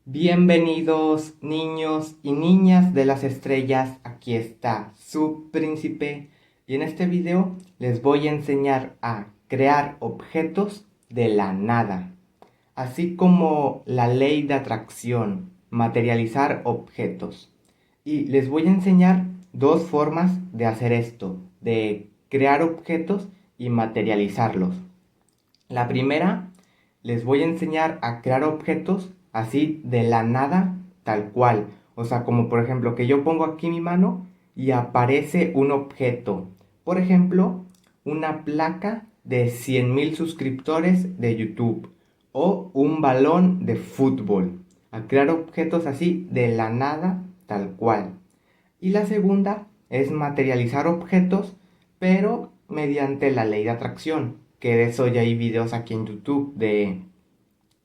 Bienvenidos niños y niñas de las estrellas, aquí está su príncipe y en este video les voy a enseñar a crear objetos de la nada, así como la ley de atracción, materializar objetos. Y les voy a enseñar dos formas de hacer esto, de crear objetos y materializarlos. La primera, les voy a enseñar a crear objetos así de la nada, tal cual. O sea, como por ejemplo que yo pongo aquí mi mano y aparece un objeto. Por ejemplo, una placa de 100,000 suscriptores de YouTube o un balón de fútbol. A crear objetos así de la nada, tal cual. Y la segunda es materializar objetos, pero mediante la ley de atracción, que de eso ya hay videos aquí en YouTube de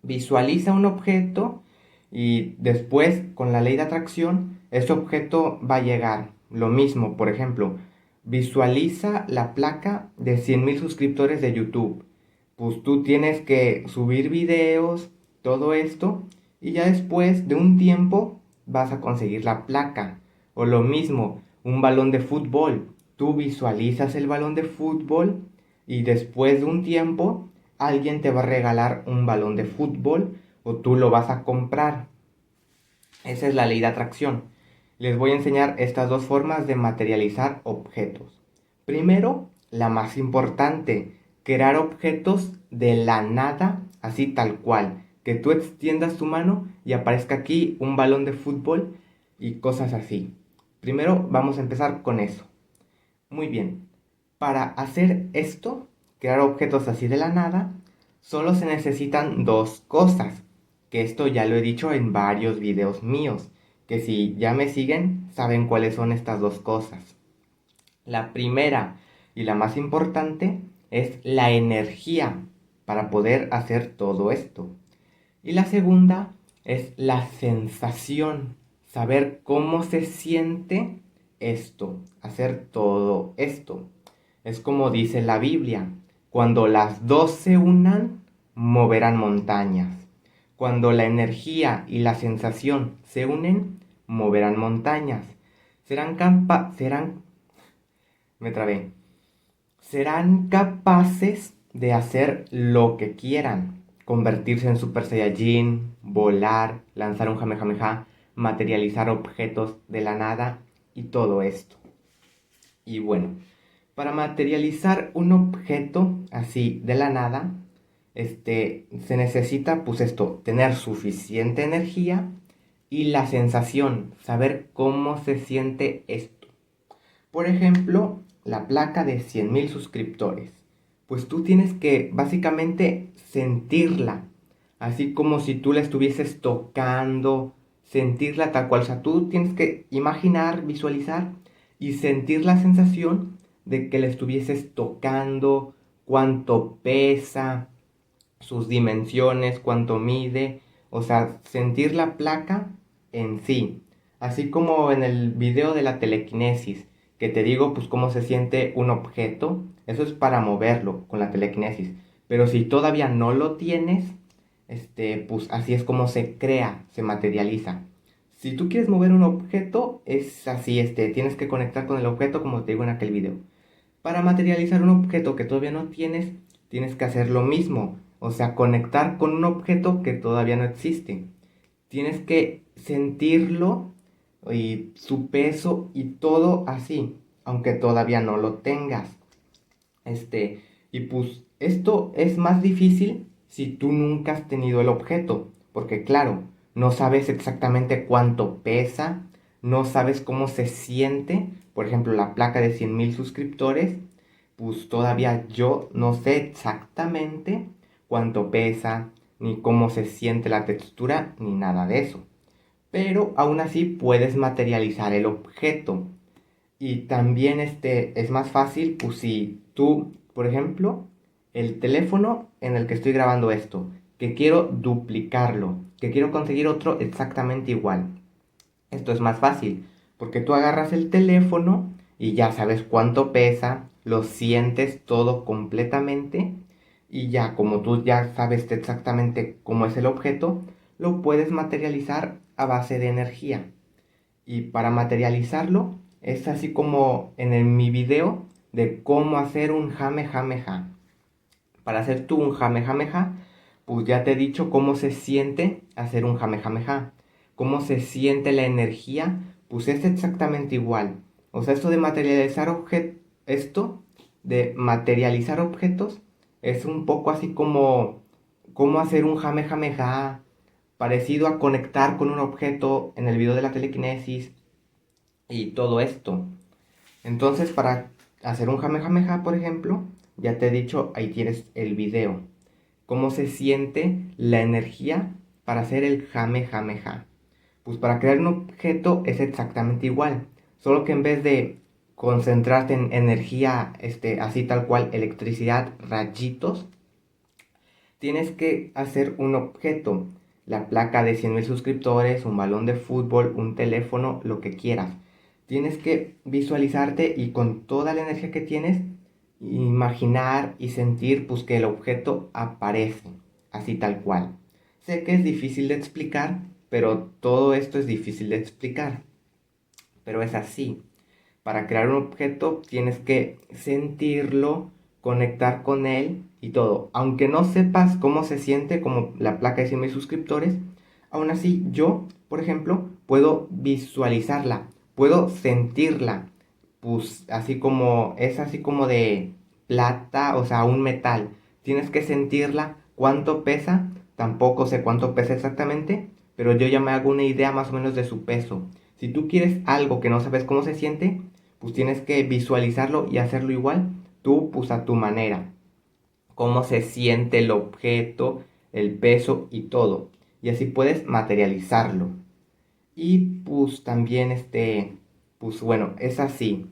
visualiza un objeto y después con la ley de atracción ese objeto va a llegar. Lo mismo, por ejemplo, visualiza la placa de 100,000 suscriptores de YouTube. Pues tú tienes que subir videos, todo esto, y ya después de un tiempo vas a conseguir la placa. O lo mismo, un balón de fútbol. Tú visualizas el balón de fútbol y después de un tiempo alguien te va a regalar un balón de fútbol o tú lo vas a comprar. Esa es la ley de atracción. Les voy a enseñar estas dos formas de materializar objetos. Primero, la más importante, crear objetos de la nada, así tal cual. Que tú extiendas tu mano y aparezca aquí un balón de fútbol y cosas así. Primero vamos a empezar con eso. Muy bien. Para hacer esto, crear objetos así de la nada, solo se necesitan dos cosas. Que esto ya lo he dicho en varios videos míos. Que si ya me siguen, saben cuáles son estas dos cosas. La primera y la más importante es la energía para poder hacer todo esto. Y la segunda es la sensación, saber cómo se siente esto, hacer todo esto. Es como dice la Biblia, cuando las dos se unan, moverán montañas. Cuando la energía y la sensación se unen, moverán montañas. Me trabé. Serán capaces de hacer lo que quieran. Convertirse en Super Saiyajin, volar, lanzar un Kamehameha, materializar objetos de la nada y todo esto. Y bueno, para materializar un objeto así de la nada, se necesita pues esto, tener suficiente energía y la sensación, saber cómo se siente esto. Por ejemplo, la placa de 100,000 suscriptores. Pues tú tienes que básicamente sentirla, así como si tú la estuvieses tocando, sentirla tal cual. O sea, tú tienes que imaginar, visualizar y sentir la sensación de que la estuvieses tocando, cuánto pesa, sus dimensiones, cuánto mide, o sea, sentir la placa en sí. Así como en el video de la telequinesis, que te digo pues cómo se siente un objeto, eso es para moverlo con la telequinesis. Pero si todavía no lo tienes, pues así es como se crea, se materializa. Si tú quieres mover un objeto, es así, tienes que conectar con el objeto como te digo en aquel video. Para materializar un objeto que todavía no tienes, tienes que hacer lo mismo. O sea, conectar con un objeto que todavía no existe. Tienes que sentirlo y su peso y todo así, aunque todavía no lo tengas. Y pues esto es más difícil si tú nunca has tenido el objeto, porque claro, no sabes exactamente cuánto pesa, no sabes cómo se siente, por ejemplo, la placa de 100,000 suscriptores, pues todavía yo no sé exactamente cuánto pesa, ni cómo se siente la textura, ni nada de eso. Pero aún así puedes materializar el objeto. Y también es más fácil, pues si tú, por ejemplo, el teléfono en el que estoy grabando esto, que quiero duplicarlo, que quiero conseguir otro exactamente igual. Esto es más fácil, porque tú agarras el teléfono y ya sabes cuánto pesa, lo sientes todo completamente y ya como tú ya sabes exactamente cómo es el objeto, lo puedes materializar a base de energía. Y para materializarlo es así como mi video de cómo hacer un Jamejameja. Para hacer tú un Jamejameja, pues ya te he dicho cómo se siente hacer un Jamejameja. Cómo se siente la energía, pues es exactamente igual. O sea, esto de materializar objetos es un poco así como cómo hacer un Jamejameja, parecido a conectar con un objeto en el video de la telequinesis y todo esto. Entonces, para hacer un Jamejameja, por ejemplo, ya te he dicho, ahí tienes el video. Cómo se siente la energía para hacer el Jamejameja. Pues para crear un objeto es exactamente igual, solo que en vez de concentrarte en energía, así tal cual, electricidad, rayitos, tienes que hacer un objeto, la placa de 100.000 suscriptores, un balón de fútbol, un teléfono, lo que quieras. Tienes que visualizarte y con toda la energía que tienes, imaginar y sentir pues que el objeto aparece, así tal cual. Sé que es difícil de explicar, pero todo esto es difícil de explicar. Pero es así. Para crear un objeto tienes que sentirlo, conectar con él y todo. Aunque no sepas cómo se siente como la placa de 100.000 suscriptores, aún así yo, por ejemplo, puedo visualizarla, puedo sentirla. Pues así como de plata, o sea, un metal. Tienes que sentirla. ¿Cuánto pesa? Tampoco sé cuánto pesa exactamente, pero yo ya me hago una idea más o menos de su peso. Si tú quieres algo que no sabes cómo se siente, pues tienes que visualizarlo y hacerlo igual, tú pues a tu manera. Cómo se siente el objeto, el peso y todo. Y así puedes materializarlo. Y pues también pues bueno, es así.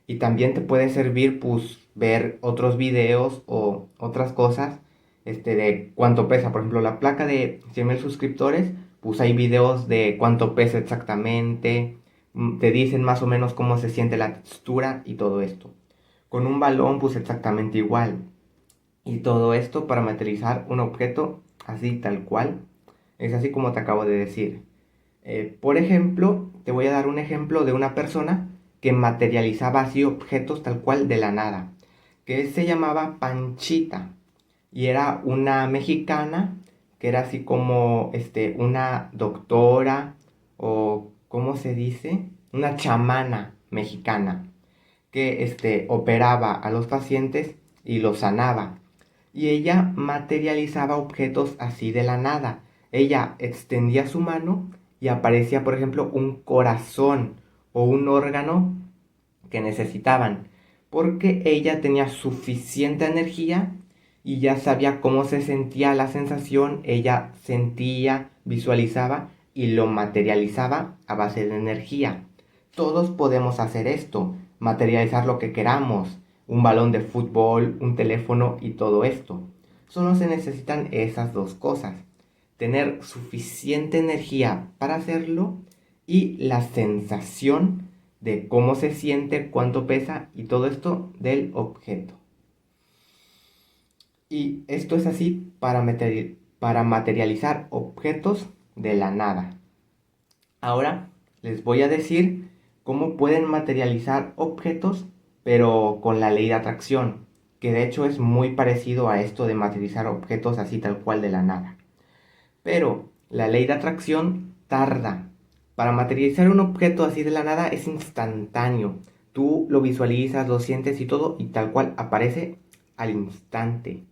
Y también te puede servir pues ver otros videos o otras cosas de cuánto pesa. Por ejemplo, la placa de 100.000 suscriptores, pues hay videos de cuánto pesa exactamente. Te dicen más o menos cómo se siente la textura y todo esto. Con un balón pues exactamente igual. Y todo esto para materializar un objeto así tal cual. Es así como te acabo de decir. Por ejemplo, te voy a dar un ejemplo de una persona que materializaba así objetos tal cual de la nada, que se llamaba Panchita y era una mexicana que era así como una doctora o ¿cómo se dice? Una chamana mexicana que operaba a los pacientes y los sanaba. Y ella materializaba objetos así de la nada. Ella extendía su mano y aparecía, por ejemplo, un corazón o un órgano que necesitaban, porque ella tenía suficiente energía y ya sabía cómo se sentía la sensación, ella sentía, visualizaba y lo materializaba a base de energía. Todos podemos hacer esto, materializar lo que queramos, un balón de fútbol, un teléfono y todo esto. Solo se necesitan esas dos cosas, tener suficiente energía para hacerlo y la sensación de cómo se siente, cuánto pesa y todo esto del objeto. Y esto es así para materializar objetos de la nada. Ahora les voy a decir cómo pueden materializar objetos, pero con la ley de atracción, que de hecho es muy parecido a esto de materializar objetos así tal cual de la nada. Pero la ley de atracción tarda. Para materializar un objeto así de la nada es instantáneo. Tú lo visualizas, lo sientes y todo, y tal cual aparece al instante.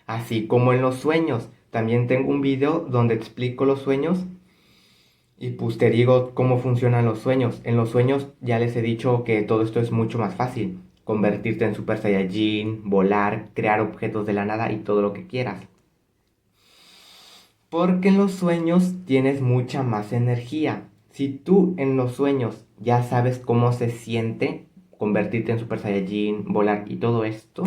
Así como en los sueños. También tengo un video donde explico los sueños y pues te digo cómo funcionan los sueños. En los sueños ya les he dicho que todo esto es mucho más fácil. Convertirte en Super Saiyajin, volar, crear objetos de la nada y todo lo que quieras. Porque en los sueños tienes mucha más energía. Si tú en los sueños ya sabes cómo se siente convertirte en Super Saiyajin, volar y todo esto,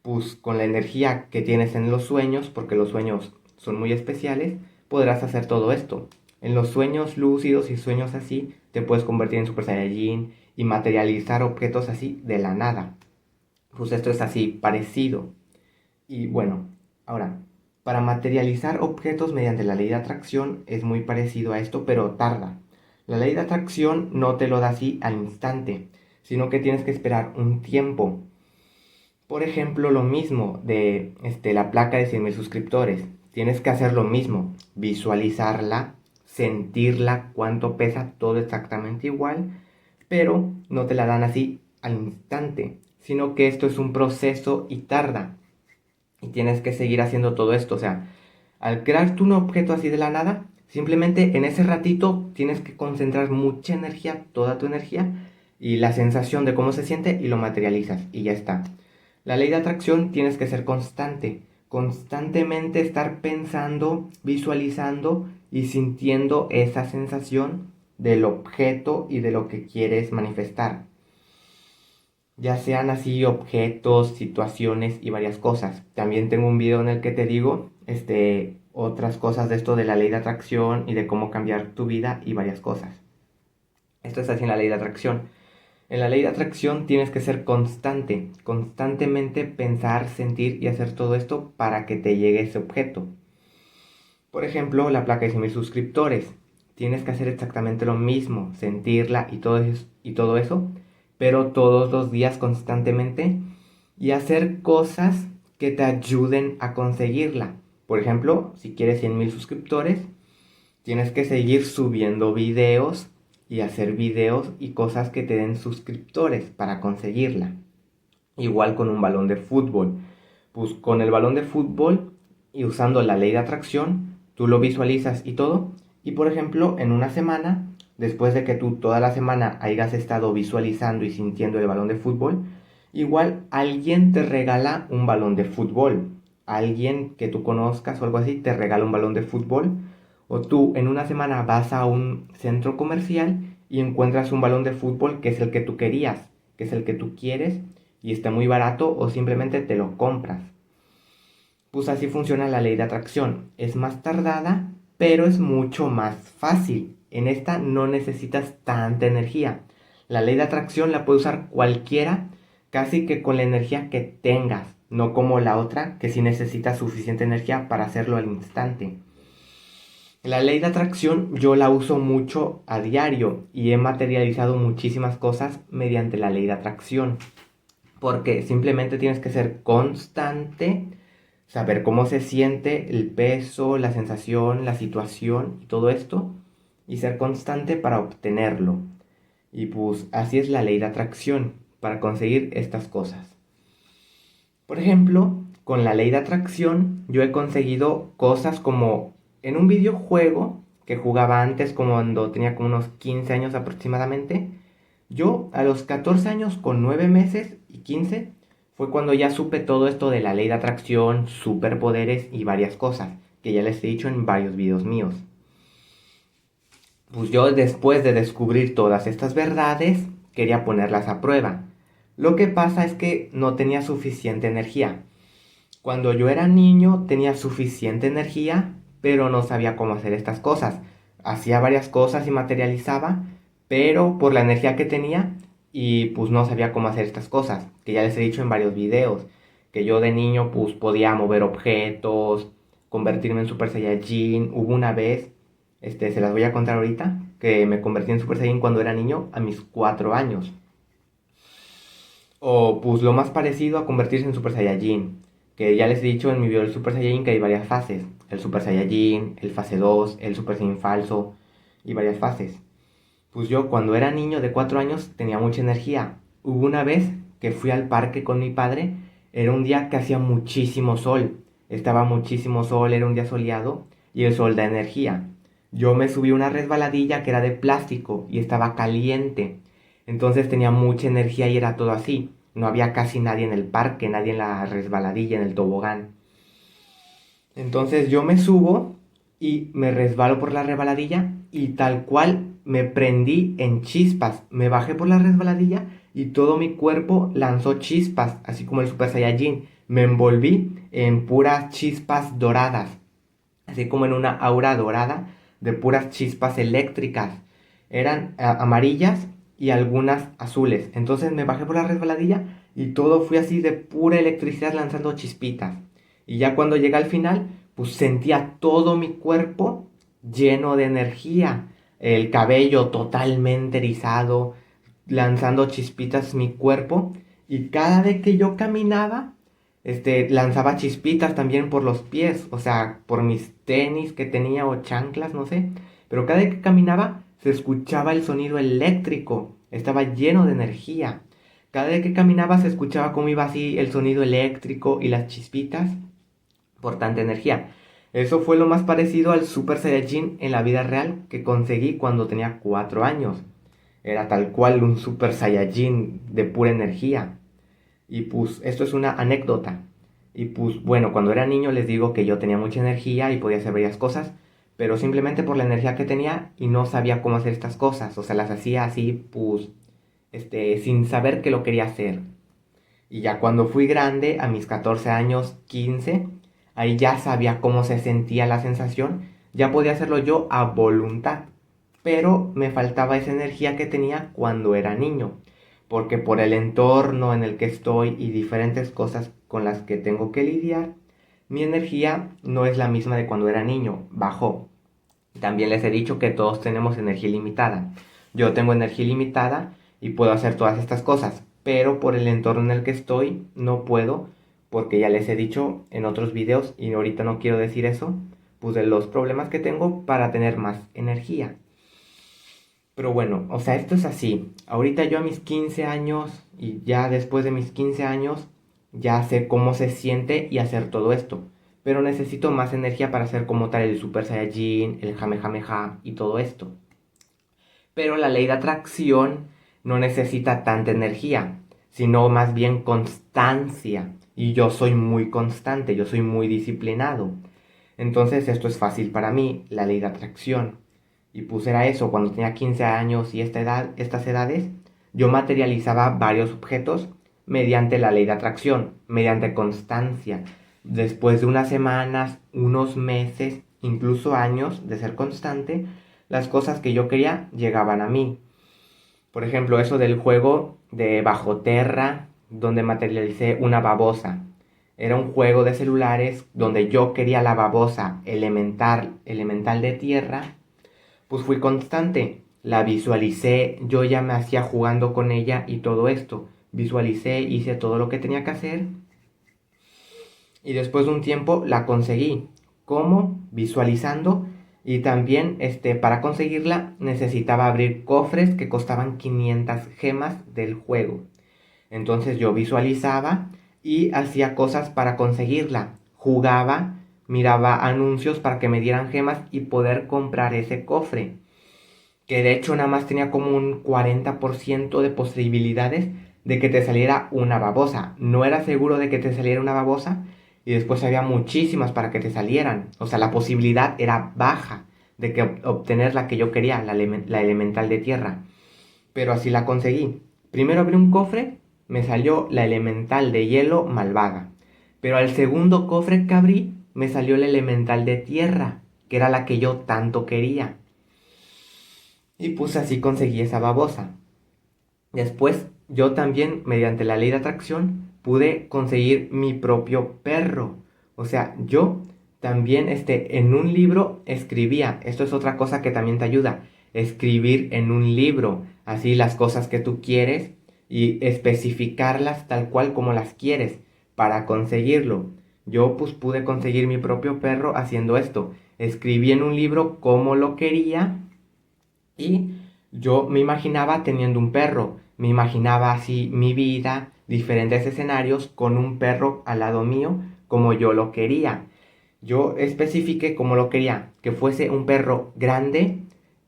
pues con la energía que tienes en los sueños, porque los sueños son muy especiales, podrás hacer todo esto. En los sueños lúcidos y sueños así, te puedes convertir en Super Saiyajin y materializar objetos así de la nada. Pues esto es así parecido. Y bueno, ahora, Para materializar objetos mediante la ley de atracción es muy parecido a esto, pero tarda. La ley de atracción no te lo da así al instante, sino que tienes que esperar un tiempo. Por ejemplo, lo mismo de la placa de 100.000 suscriptores. Tienes que hacer lo mismo, visualizarla, sentirla, cuánto pesa, todo exactamente igual, pero no te la dan así al instante, sino que esto es un proceso y tarda. Y tienes que seguir haciendo todo esto. O sea, al crear tú un objeto así de la nada, simplemente en ese ratito tienes que concentrar mucha energía, toda tu energía, y la sensación de cómo se siente y lo materializas y ya está. La ley de atracción tienes que ser constante, constantemente estar pensando, visualizando y sintiendo esa sensación del objeto y de lo que quieres manifestar. Ya sean así objetos, situaciones y varias cosas. También tengo un video en el que te digo otras cosas de esto de la ley de atracción y de cómo cambiar tu vida y varias cosas. Esto es así en la ley de atracción. En la ley de atracción tienes que ser constante, constantemente pensar, sentir y hacer todo esto para que te llegue ese objeto. Por ejemplo, la placa de 100.000 suscriptores. Tienes que hacer exactamente lo mismo, sentirla y todo eso, pero todos los días constantemente y hacer cosas que te ayuden a conseguirla. Por ejemplo, si quieres 100.000 suscriptores, tienes que seguir subiendo videos y hacer videos y cosas que te den suscriptores para conseguirla. Igual con un balón de fútbol. Pues con el balón de fútbol y usando la ley de atracción, tú lo visualizas y todo. Y por ejemplo, en una semana, después de que tú toda la semana hayas estado visualizando y sintiendo el balón de fútbol, igual alguien te regala un balón de fútbol. Alguien que tú conozcas o algo así te regala un balón de fútbol. O tú en una semana vas a un centro comercial y encuentras un balón de fútbol que es el que tú querías, que es el que tú quieres y está muy barato o simplemente te lo compras. Pues así funciona la ley de atracción. Es más tardada, pero es mucho más fácil. En esta no necesitas tanta energía. La ley de atracción la puede usar cualquiera, casi que con la energía que tengas, no como la otra, que sí necesita suficiente energía para hacerlo al instante. La ley de atracción yo la uso mucho a diario y he materializado muchísimas cosas mediante la ley de atracción. Porque simplemente tienes que ser constante, saber cómo se siente el peso, la sensación, la situación y todo esto, y ser constante para obtenerlo. Y pues así es la ley de atracción, para conseguir estas cosas. Por ejemplo, con la ley de atracción yo he conseguido cosas como en un videojuego que jugaba antes, como cuando tenía como unos 15 años aproximadamente. Yo a los 14 años con 9 meses y 15 fue cuando ya supe todo esto de la ley de atracción, superpoderes y varias cosas, que ya les he dicho en varios videos míos. Pues yo después de descubrir todas estas verdades, quería ponerlas a prueba. Lo que pasa es que no tenía suficiente energía. Cuando yo era niño tenía suficiente energía, pero no sabía cómo hacer estas cosas. Hacía varias cosas y materializaba, pero por la energía que tenía y pues no sabía cómo hacer estas cosas, que ya les he dicho en varios videos, que yo de niño pues podía mover objetos, convertirme en Super Saiyajin. Hubo una vez, se las voy a contar ahorita, que me convertí en Super Saiyajin cuando era niño a mis 4 años. O pues lo más parecido a convertirse en Super Saiyajin, que ya les he dicho en mi video del Super Saiyajin que hay varias fases. El Super Saiyajin, el fase 2, el Super Saiyajin falso y varias fases. Pues yo cuando era niño de 4 años tenía mucha energía. Hubo una vez que fui al parque con mi padre, era un día que hacía muchísimo sol. Estaba muchísimo sol, era un día soleado y el sol da energía. Yo me subí a una resbaladilla que era de plástico y estaba caliente. Entonces tenía mucha energía y era todo así. No había casi nadie en el parque, nadie en la resbaladilla, en el tobogán. Entonces yo me subo y me resbalo por la resbaladilla y tal cual me prendí en chispas. Me bajé por la resbaladilla y todo mi cuerpo lanzó chispas, así como el Super Saiyajin. Me envolví en puras chispas doradas, así como en una aura dorada de puras chispas eléctricas. Eran amarillas y algunas azules. Entonces me bajé por la resbaladilla y todo fue así de pura electricidad lanzando chispitas. Y ya cuando llegué al final, pues sentía todo mi cuerpo lleno de energía, el cabello totalmente erizado, lanzando chispitas mi cuerpo, y cada vez que yo caminaba, lanzaba chispitas también por los pies, o sea, por mis tenis que tenía o chanclas, no sé, pero cada vez que caminaba se escuchaba el sonido eléctrico, estaba lleno de energía. Cada vez que caminaba se escuchaba cómo iba así el sonido eléctrico y las chispitas por tanta energía. Eso fue lo más parecido al Super Saiyajin en la vida real que conseguí cuando tenía 4 años. Era tal cual un Super Saiyajin de pura energía. Y pues esto es una anécdota. Y pues bueno, cuando era niño les digo que yo tenía mucha energía y podía hacer varias cosas, pero simplemente por la energía que tenía y no sabía cómo hacer estas cosas. O sea, las hacía así, pues, sin saber que lo quería hacer. Y ya cuando fui grande, a mis 14 años, 15, ahí ya sabía cómo se sentía la sensación, ya podía hacerlo yo a voluntad. Pero me faltaba esa energía que tenía cuando era niño, porque por el entorno en el que estoy y diferentes cosas con las que tengo que lidiar, mi energía no es la misma de cuando era niño, bajó. También les he dicho que todos tenemos energía limitada. Yo tengo energía limitada y puedo hacer todas estas cosas, pero por el entorno en el que estoy no puedo, porque ya les he dicho en otros videos y ahorita no quiero decir eso, pues de los problemas que tengo para tener más energía. Pero bueno, o sea, esto es así. Ahorita yo a mis 15 años y ya después de mis 15 años ya sé cómo se siente y hacer todo esto. Pero necesito más energía para hacer como tal el Super Saiyajin, el Kamehameha y todo esto. Pero la ley de atracción no necesita tanta energía, sino más bien constancia. Y yo soy muy constante, yo soy muy disciplinado. Entonces esto es fácil para mí, la ley de atracción. Y pues era eso, cuando tenía 15 años y estas edades, yo materializaba varios objetos mediante la ley de atracción, mediante constancia. Después de unas semanas, unos meses, incluso años de ser constante, las cosas que yo quería llegaban a mí. Por ejemplo, eso del juego de Bajo Terra, donde materialicé una babosa. Era un juego de celulares donde yo quería la babosa elemental de tierra. Pues fui constante, la visualicé, yo ya me hacía jugando con ella y todo esto. Visualicé, hice todo lo que tenía que hacer y después de un tiempo la conseguí. ¿Cómo? Visualizando, y también para conseguirla necesitaba abrir cofres que costaban 500 gemas del juego. Entonces yo visualizaba y hacía cosas para conseguirla. Jugaba, miraba anuncios para que me dieran gemas y poder comprar ese cofre. Que de hecho nada más tenía como un 40% de posibilidades de que te saliera una babosa. No era seguro de que te saliera una babosa y después había muchísimas para que te salieran. O sea, la posibilidad era baja de que obtener la que yo quería, la elemental de tierra. Pero así la conseguí. Primero abrí un cofre, me salió la elemental de hielo malvada. Pero al segundo cofre que abrí, me salió la elemental de tierra, que era la que yo tanto quería. Y pues así conseguí esa babosa. Después, yo también, mediante la ley de atracción, pude conseguir mi propio perro. O sea, yo también en un libro escribía. Esto es otra cosa que también te ayuda. Escribir en un libro, así las cosas que tú quieres y especificarlas tal cual como las quieres para conseguirlo. Yo pues pude conseguir mi propio perro haciendo esto. Escribí en un libro cómo lo quería y yo me imaginaba teniendo un perro, me imaginaba así mi vida, diferentes escenarios con un perro al lado mío como yo lo quería. Yo especifiqué como lo quería, que fuese un perro grande,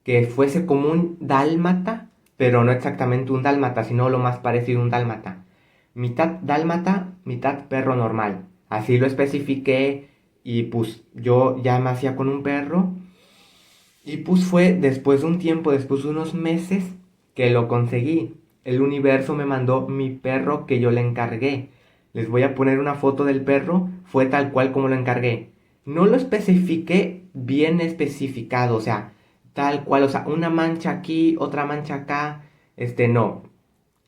que fuese como un dálmata, pero no exactamente un dálmata, sino lo más parecido a un dálmata. Mitad dálmata, mitad perro normal. Así lo especifiqué y pues yo ya me hacía con un perro y pues fue después de un tiempo, después de unos meses, que lo conseguí. El universo me mandó mi perro que yo le encargué. Les voy a poner una foto del perro, fue tal cual como lo encargué. No lo especifiqué bien especificado, o sea, tal cual, o sea, una mancha aquí, otra mancha acá, no.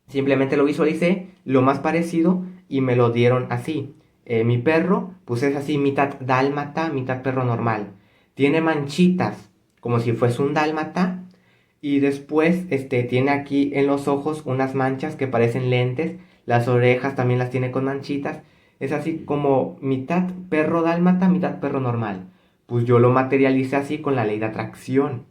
Simplemente lo visualicé, lo más parecido, y me lo dieron así. Mi perro, pues es así, mitad dálmata, mitad perro normal. Tiene manchitas, como si fuese un dálmata. Y después, tiene aquí en los ojos unas manchas que parecen lentes. Las orejas también las tiene con manchitas. Es así como mitad perro dálmata, mitad perro normal. Pues yo lo materialicé así con la ley de atracción.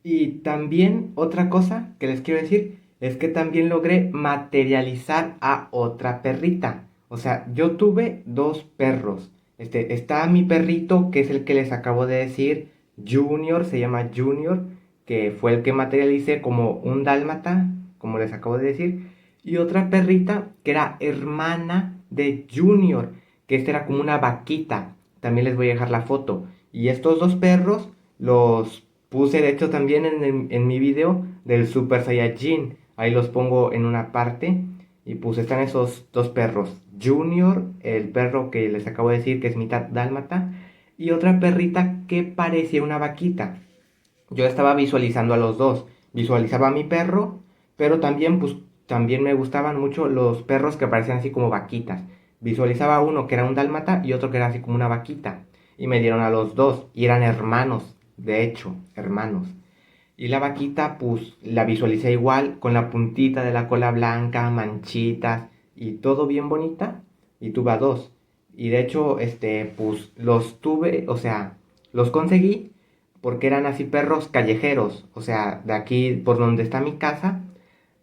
Y también otra cosa que les quiero decir es que también logré materializar a otra perrita. O sea, yo tuve dos perros. Está mi perrito, que es el que les acabo de decir, Junior, se llama Junior, que fue el que materialicé como un dálmata, como les acabo de decir. Y otra perrita que era hermana de Junior, que esta era como una vaquita. También les voy a dejar la foto. Y estos dos perros los puse de hecho también en mi video del Super Saiyajin. Ahí los pongo en una parte. Y pues están esos dos perros. Junior, el perro que les acabo de decir que es mitad dálmata. Y otra perrita que parecía una vaquita. Yo estaba visualizando a los dos. Visualizaba a mi perro. Pero también pues también me gustaban mucho los perros que parecían así como vaquitas. Visualizaba uno que era un dálmata y otro que era así como una vaquita. Y me dieron a los dos. Y eran hermanos. De hecho, hermanos. Y la vaquita, pues, la visualicé igual, con la puntita de la cola blanca, manchitas, y todo bien bonita. Y tuve a dos. Y de hecho, pues, los tuve, o sea, los conseguí porque eran así perros callejeros. O sea, de aquí, por donde está mi casa,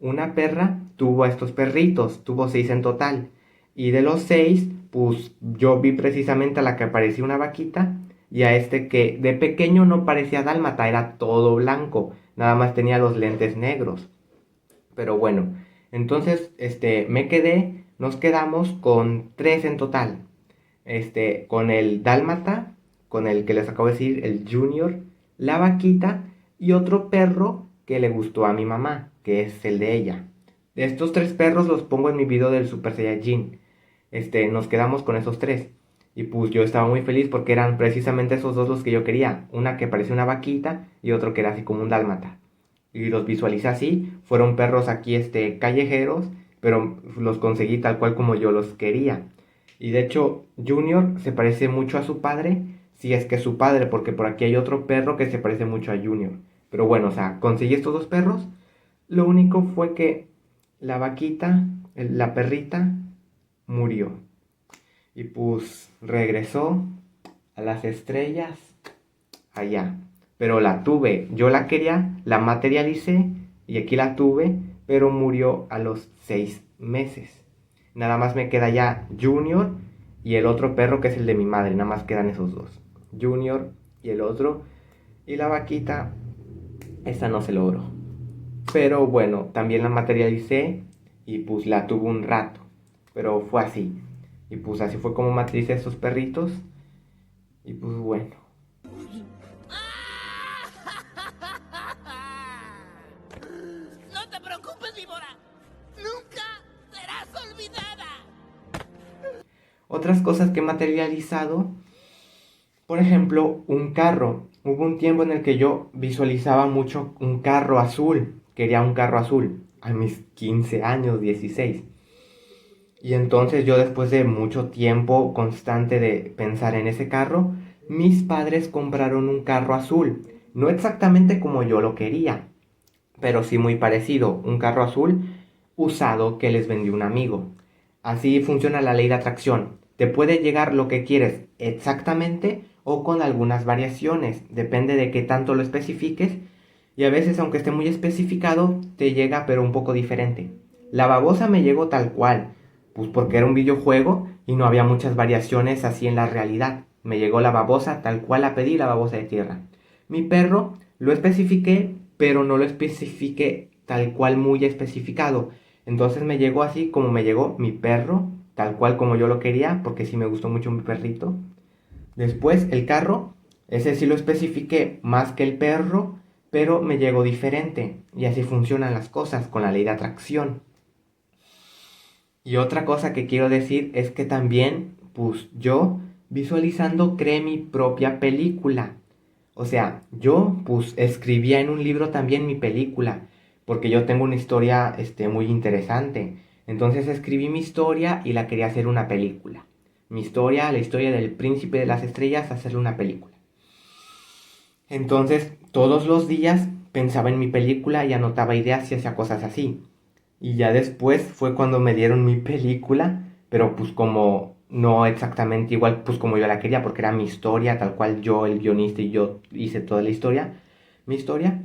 una perra tuvo a estos perritos, tuvo 6 en total. Y de los 6, pues, yo vi precisamente a la que parecía una vaquita y a este que de pequeño no parecía dálmata, era todo blanco, nada más tenía los lentes negros. Pero bueno, entonces nos quedamos con tres en total. Con el dálmata, con el que les acabo de decir, el Junior, la vaquita y otro perro que le gustó a mi mamá, que es el de ella. De estos tres perros los pongo en mi video del Super Saiyajin. Nos quedamos con esos tres. Y pues yo estaba muy feliz porque eran precisamente esos dos los que yo quería. Una que parecía una vaquita y otro que era así como un dálmata. Y los visualicé así. Fueron perros aquí callejeros, pero los conseguí tal cual como yo los quería. Y de hecho, Junior se parece mucho a su padre, si es que es su padre, porque por aquí hay otro perro que se parece mucho a Junior. Pero bueno, o sea, conseguí estos dos perros. Lo único fue que la vaquita, la perrita, murió. Y pues regresó a las estrellas allá. Pero la tuve, yo la quería, la materialicé y aquí la tuve, pero murió a los 6 meses. Nada más me queda ya Junior y el otro perro que es el de mi madre, nada más quedan esos dos. Junior y el otro. Y la vaquita, esta no se logró. Pero bueno, también la materialicé y pues la tuve un rato. Pero fue así. Y pues así fue como matricé estos perritos. Y pues bueno. No te preocupes, víbora. Nunca serás olvidada. Otras cosas que he materializado. Por ejemplo, un carro. Hubo un tiempo en el que yo visualizaba mucho un carro azul. Quería un carro azul. A mis 15 años, 16. Y entonces yo después de mucho tiempo constante de pensar en ese carro, mis padres compraron un carro azul. No exactamente como yo lo quería, pero sí muy parecido. Un carro azul usado que les vendió un amigo. Así funciona la ley de atracción. Te puede llegar lo que quieres exactamente o con algunas variaciones. Depende de qué tanto lo especifiques. Y a veces, aunque esté muy especificado, te llega pero un poco diferente. La babosa me llegó tal cual, pues porque era un videojuego y no había muchas variaciones así en la realidad. Me llegó la babosa tal cual la pedí, la babosa de tierra. Mi perro lo especifiqué, pero no lo especifiqué tal cual muy especificado. Entonces me llegó así como me llegó mi perro, tal cual como yo lo quería, porque sí me gustó mucho mi perrito. Después el carro, ese sí lo especifiqué más que el perro, pero me llegó diferente. Y así funcionan las cosas con la ley de atracción. Y otra cosa que quiero decir es que también, pues yo visualizando creé mi propia película. O sea, yo pues escribía en un libro también mi película, porque yo tengo una historia muy interesante. Entonces escribí mi historia y la quería hacer una película. Mi historia, la historia del príncipe de las estrellas, hacerle una película. Entonces todos los días pensaba en mi película y anotaba ideas y hacía cosas así. Y ya después fue cuando me dieron mi película, pero pues como no exactamente igual pues como yo la quería, porque era mi historia, tal cual yo, el guionista y yo hice toda la historia, mi historia,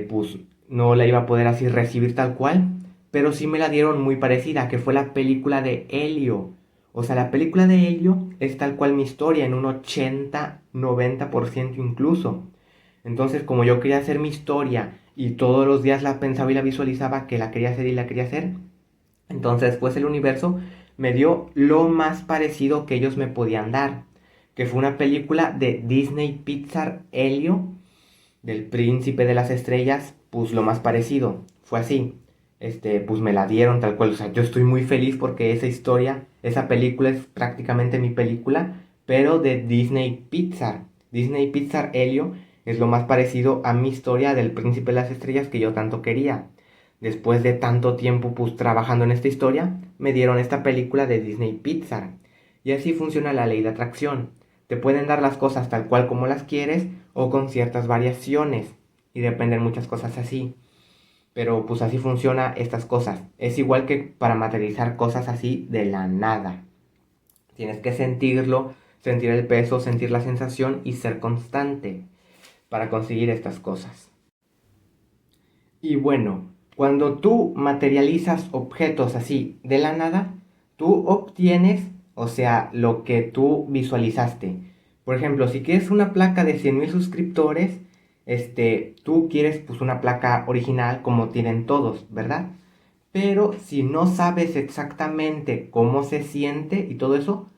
pues no la iba a poder así recibir tal cual, pero sí me la dieron muy parecida, que fue la película de Helio. O sea, la película de Helio es tal cual mi historia, en un 80-90% incluso. Entonces, como yo quería hacer mi historia y todos los días la pensaba y la visualizaba que la quería hacer y la quería hacer, entonces pues el universo me dio lo más parecido que ellos me podían dar, que fue una película de Disney Pixar Helio, del príncipe de las estrellas, pues lo más parecido, fue así. Pues me la dieron tal cual, o sea, yo estoy muy feliz porque esa historia, esa película es prácticamente mi película, pero de Disney Pixar. Disney Pixar Helio es lo más parecido a mi historia del príncipe de las estrellas que yo tanto quería. Después de tanto tiempo pues trabajando en esta historia, me dieron esta película de Disney Pixar. Y así funciona la ley de atracción. Te pueden dar las cosas tal cual como las quieres o con ciertas variaciones. Y dependen muchas cosas así. Pero pues así funciona estas cosas. Es igual que para materializar cosas así de la nada. Tienes que sentirlo, sentir el peso, sentir la sensación y ser constante para conseguir estas cosas. Y bueno, cuando tú materializas objetos así de la nada, tú obtienes, o sea, lo que tú visualizaste. Por ejemplo, si quieres una placa de 100,000 suscriptores, tú quieres pues una placa original como tienen todos, ¿verdad? Pero si no sabes exactamente cómo se siente y todo eso,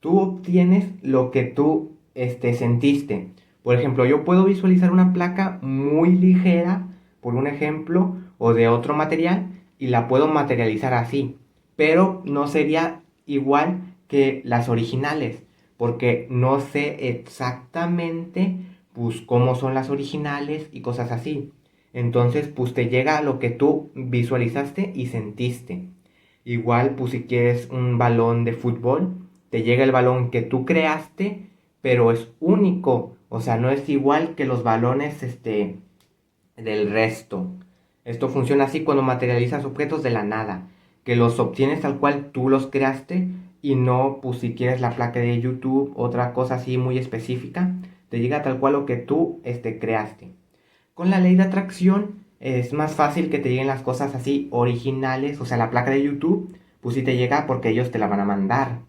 tú obtienes lo que tú sentiste. Por ejemplo, yo puedo visualizar una placa muy ligera, por un ejemplo, o de otro material, y la puedo materializar así. Pero no sería igual que las originales, porque no sé exactamente pues cómo son las originales y cosas así. Entonces, pues te llega lo que tú visualizaste y sentiste. Igual, pues si quieres un balón de fútbol, te llega el balón que tú creaste, pero es único. O sea, no es igual que los balones, del resto. Esto funciona así cuando materializas objetos de la nada, que los obtienes tal cual tú los creaste y no, pues si quieres la placa de YouTube, otra cosa así muy específica, te llega tal cual lo que tú, creaste. Con la ley de atracción es más fácil que te lleguen las cosas así originales, o sea, la placa de YouTube, pues sí te llega porque ellos te la van a mandar.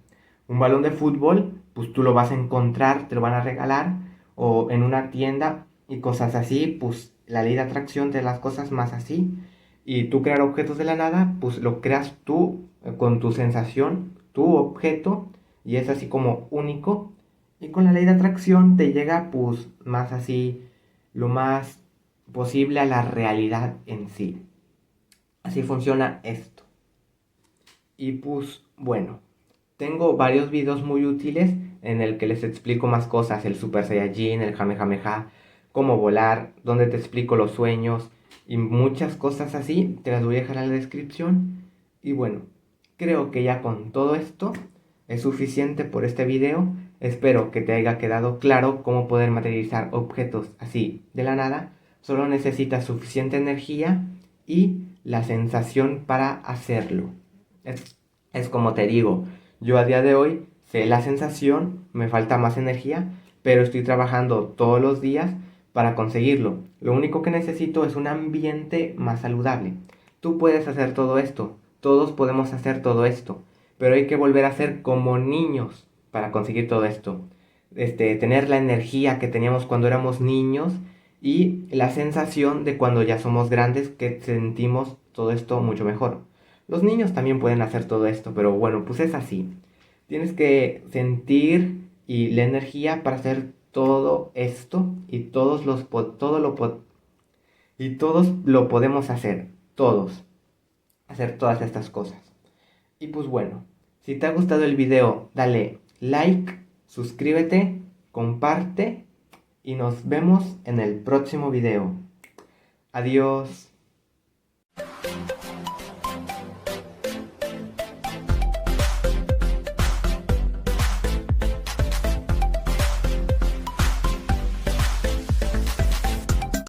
Un balón de fútbol, pues tú lo vas a encontrar, te lo van a regalar, o en una tienda y cosas así, pues la ley de atracción te da las cosas más así. Y tú crear objetos de la nada, pues lo creas tú con tu sensación, tu objeto, y es así como único. Y con la ley de atracción te llega pues más así, lo más posible a la realidad en sí. Así funciona esto. Y pues bueno, tengo varios videos muy útiles en el que les explico más cosas, el Super Saiyajin, el Kamehameha, cómo volar, donde te explico los sueños y muchas cosas así, te las voy a dejar en la descripción. Y bueno, creo que ya con todo esto es suficiente por este video. Espero que te haya quedado claro cómo poder materializar objetos así de la nada. Solo necesitas suficiente energía y la sensación para hacerlo. Es como te digo, yo a día de hoy sé la sensación, me falta más energía, pero estoy trabajando todos los días para conseguirlo. Lo único que necesito es un ambiente más saludable. Tú puedes hacer todo esto, todos podemos hacer todo esto, pero hay que volver a ser como niños para conseguir todo esto. Tener la energía que teníamos cuando éramos niños y la sensación de cuando ya somos grandes que sentimos todo esto mucho mejor. Los niños también pueden hacer todo esto, pero bueno, pues es así. Tienes que sentir y la energía para hacer todo esto y y todos lo podemos hacer, todos, hacer todas estas cosas. Y pues bueno, si te ha gustado el video, dale like, suscríbete, comparte y nos vemos en el próximo video. Adiós.